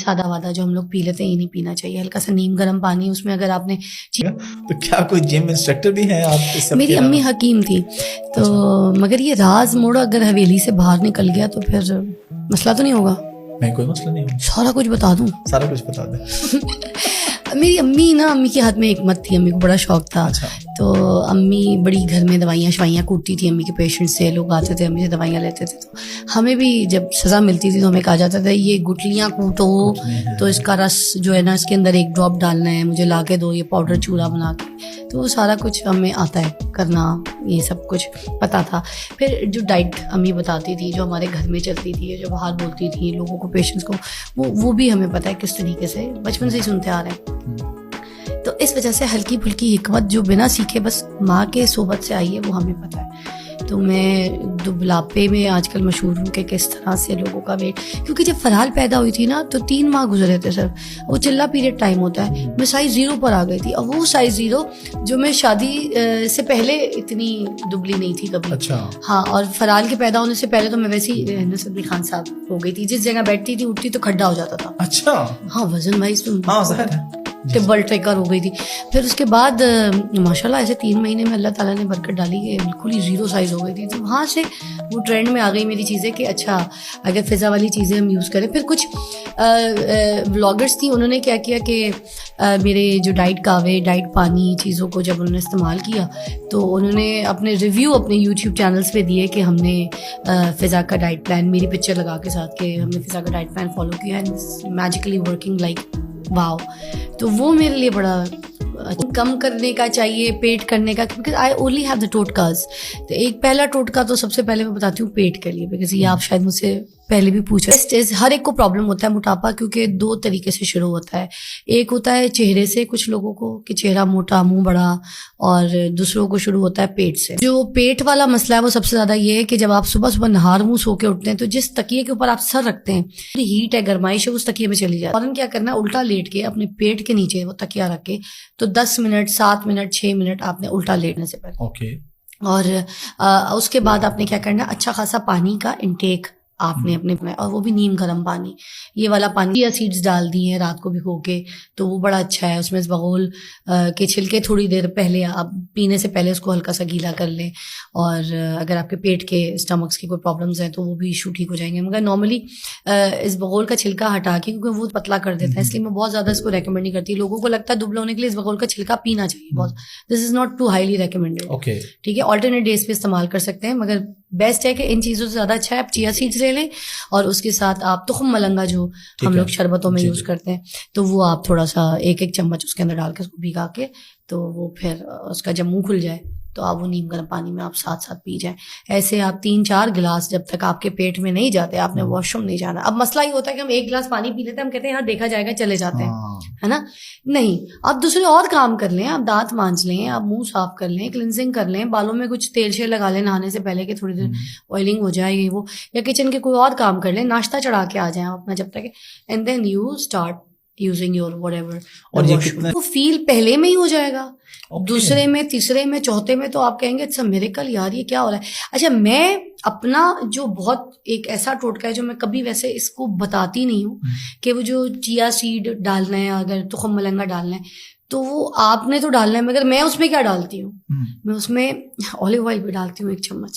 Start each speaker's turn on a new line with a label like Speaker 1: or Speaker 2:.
Speaker 1: سادہ وادہ جو ہم لوگ پی لیتے ہیں یہ نہیں پینا چاہیے. ہلکا سا نیم گرم پانی, اس میں اگر آپ نے
Speaker 2: تو کیا کوئی جم انسٹرکٹر بھی ہیں آپ کے سب؟
Speaker 1: میری امی حکیم تھی تو مگر یہ راز موڑ اگر حویلی سے باہر نکل گیا تو پھر مسئلہ تو نہیں ہوگا.
Speaker 2: نہیں کوئی مسئلہ نہیں ہوگا,
Speaker 1: سارا کچھ بتا دوں,
Speaker 2: سارا کچھ بتا دیں.
Speaker 1: میری امی نا, امی کے ہاتھ میں حکمت تھی, امی کو بڑا شوق تھا. تو امی بڑی گھر میں دوائیاں شوائیاں کوٹتی تھی امی کے پیشنٹ سے, لوگ آتے تھے امی سے دوائیاں لیتے تھے. تو ہمیں بھی جب سزا ملتی تھی تو ہمیں کہا جاتا تھا یہ گٹلیاں کوٹو تو اس کا رس جو ہے نا اس کے اندر ایک ڈراپ ڈالنا ہے, مجھے لا کے دو یہ پاؤڈر چورا بنا کے. تو وہ سارا کچھ ہمیں آتا ہے کرنا, یہ سب کچھ پتہ تھا. پھر جو ڈائٹ امی بتاتی تھی جو ہمارے گھر میں چلتی تھی, جو باہر بولتی تھی لوگوں کو, پیشنٹس کو, وہ بھی ہمیں پتہ ہے کس طریقے سے بچپن سے ہی سنتے آ رہے ہیں. تو اس وجہ سے ہلکی پھلکی حکمت جو بنا سیکھے بس ماں کے صحبت سے آئی ہے وہ ہمیں پتہ ہے. تو میں بلاپے میں آج کل مشہور ہوں کہ کس طرح سے لوگوں کا ویٹ, کیونکہ جب فرحال پیدا ہوئی تھی نا تو 3 ماہ گزرے تھے سر, وہ چلا پیریڈ ٹائم ہوتا ہے, میں سائز 0 پر آ گئی تھی. اور وہ سائز 0 جو میں شادی سے پہلے اتنی دبلی نہیں تھی کبھی.
Speaker 2: اچھا
Speaker 1: ہاں, اور فرحال کے پیدا ہونے سے پہلے تو میں ویسی نصرت علی خان صاحب ہو گئی تھی, جس جگہ بیٹھتی تھی اٹھتی تو کھڈا ہو جاتا تھا.
Speaker 2: اچھا
Speaker 1: ہاں وزن بھائی
Speaker 2: ہاں ظاہر ہے
Speaker 1: ٹبل ٹریکر ہو گئی تھی. پھر اس کے بعد ماشاءاللہ ایسے 3 مہینے میں اللہ تعالیٰ نے برکت ڈالی کہ بالکل ہی 0 سائز ہو گئی تھی. تو وہاں سے وہ ٹرینڈ میں آ گئی میری چیزیں کہ اچھا اگر فضا والی چیزیں ہم یوز کریں. پھر کچھ ولاگرس تھیں, انہوں نے کیا کیا کہ میرے جو ڈائٹ کاوے, ڈائٹ پانی چیزوں کو جب انہوں نے استعمال کیا تو انہوں نے اپنے ریویو اپنے یوٹیوب چینلس پہ دیے کہ ہم نے فضا کا ڈائٹ پلان, میری پکچر لگا کے ساتھ کہ ہم نے فضا کا ڈائٹ پلان فالو کیا ہے, میجیکلی ورکنگ لائک واو. تو وہ میرے لیے بڑا کم کرنے کا چاہیے, پیٹ کرنے کا, کیونکہ آئی اونلی ہیو دا ٹوٹکاز. تو ایک پہلا ٹوٹکا تو سب سے پہلے میں بتاتی ہوں پیٹ کے لیے, بیکاز یہ آپ شاید مجھ سے پہلے بھی پوچھا. ہر ایک کو پرابلم ہوتا ہے موٹاپا, کیونکہ 2 طریقے سے شروع ہوتا ہے. ایک ہوتا ہے چہرے سے, کچھ لوگوں کو کہ چہرہ موٹا منہ بڑا, اور دوسروں کو شروع ہوتا ہے پیٹ سے. جو پیٹ والا مسئلہ ہے وہ سب سے زیادہ یہ ہے کہ جب آپ صبح صبح نہار منہ سو کے اٹھتے ہیں تو جس تکیے کے اوپر آپ سر رکھتے ہیں, ہیٹ ہے, گرمائش ہے, اس تکیے میں چلی جائے. فوراً کیا کرنا ہے, الٹا لیٹ کے اپنے پیٹ کے نیچے وہ تکیہ رکھ کے تو 10 منٹ 7 منٹ 6 منٹ آپ نے الٹا لیٹنے سے پہلے.
Speaker 2: اوکے.
Speaker 1: اور اس کے بعد آپ نے کیا کرنا ہے, اچھا خاصا پانی کا انٹیک آپ نے اپنے, اور وہ بھی نیم گرم پانی. یہ والا پانی چیا سیڈز ڈال دی ہیں رات کو بھگو کے تو وہ بڑا اچھا ہے. اس میں اسبغول کے چھلکے تھوڑی دیر پہلے آپ پینے سے پہلے اس کو ہلکا سا گیلا کر لیں. اور اگر آپ کے پیٹ کے اسٹمکس کی کوئی پرابلمز ہیں تو وہ بھی ایشو ٹھیک ہو جائیں گے. مگر نارملی اسبغول کا چھلکا ہٹا کے, کیونکہ وہ پتلا کر دیتا ہے, اس لیے میں بہت زیادہ اس کو ریکمینڈ نہیں کرتی. لوگوں کو لگتا ہے دبلے ہونے کے لیے اسبغول کا چھلکا پینا چاہیے بہت, this is not too highly recommended. ٹھیک ہے, آلٹرنیٹ ڈیز پہ استعمال کر سکتے ہیں, مگر بیسٹ ہے کہ ان چیزوں سے زیادہ اچھا ہے آپ چیا سیڈز لے لیں, اور اس کے ساتھ آپ تخم ملنگا جو ہم لوگ شربتوں میں یوز کرتے ہیں تو وہ آپ تھوڑا سا 1 چمچ اس کے اندر ڈال کے اس کو بھگا کے, تو وہ پھر اس کا جب منہ کھل جائے تو آپ وہ نیم گرم پانی میں آپ ساتھ ساتھ پی جائیں. ایسے آپ 3-4 گلاس جب تک آپ کے پیٹ میں نہیں جاتے, آپ نے واش روم نہیں جانا. اب مسئلہ یہ ہوتا ہے کہ ہم 1 گلاس پانی پی لیتے ہیں, ہم کہتے ہیں یار دیکھا جائے گا چلے جاتے ہیں, ہے نا. نہیں, آپ دوسرے اور کام کر لیں, آپ دانت مانج لیں, آپ منہ صاف کر لیں, کلینزنگ کر لیں, بالوں میں کچھ تیل شیل لگا لیں نہانے سے پہلے کہ تھوڑی دیر آئلنگ ہو جائے وہ, یا کچن کے کوئی اور کام کر لیں, ناشتہ چڑھا کے آ جائیں اپنا جب تک, and then you start using your whatever ایور. اور وہ فیل پہلے میں ہی ہو جائے گا, دوسرے میں, تیسرے میں, چوتھے میں تو آپ کہیں گے اٹس اے میریکل, یار یہ کیا ہو رہا ہے. اچھا, میں اپنا جو بہت ایک ایسا ٹوٹکا ہے جو میں کبھی ویسے اس کو بتاتی نہیں ہوں کہ وہ جو چیا سیڈ ڈالنا ہے, اگر تخم ملنگا ڈالنا ہے تو وہ آپ نے تو ڈالنا ہے, مگر میں اس میں کیا ڈالتی ہوں, میں اس میں آلیو آئل بھی ڈالتی ہوں 1 چمچ.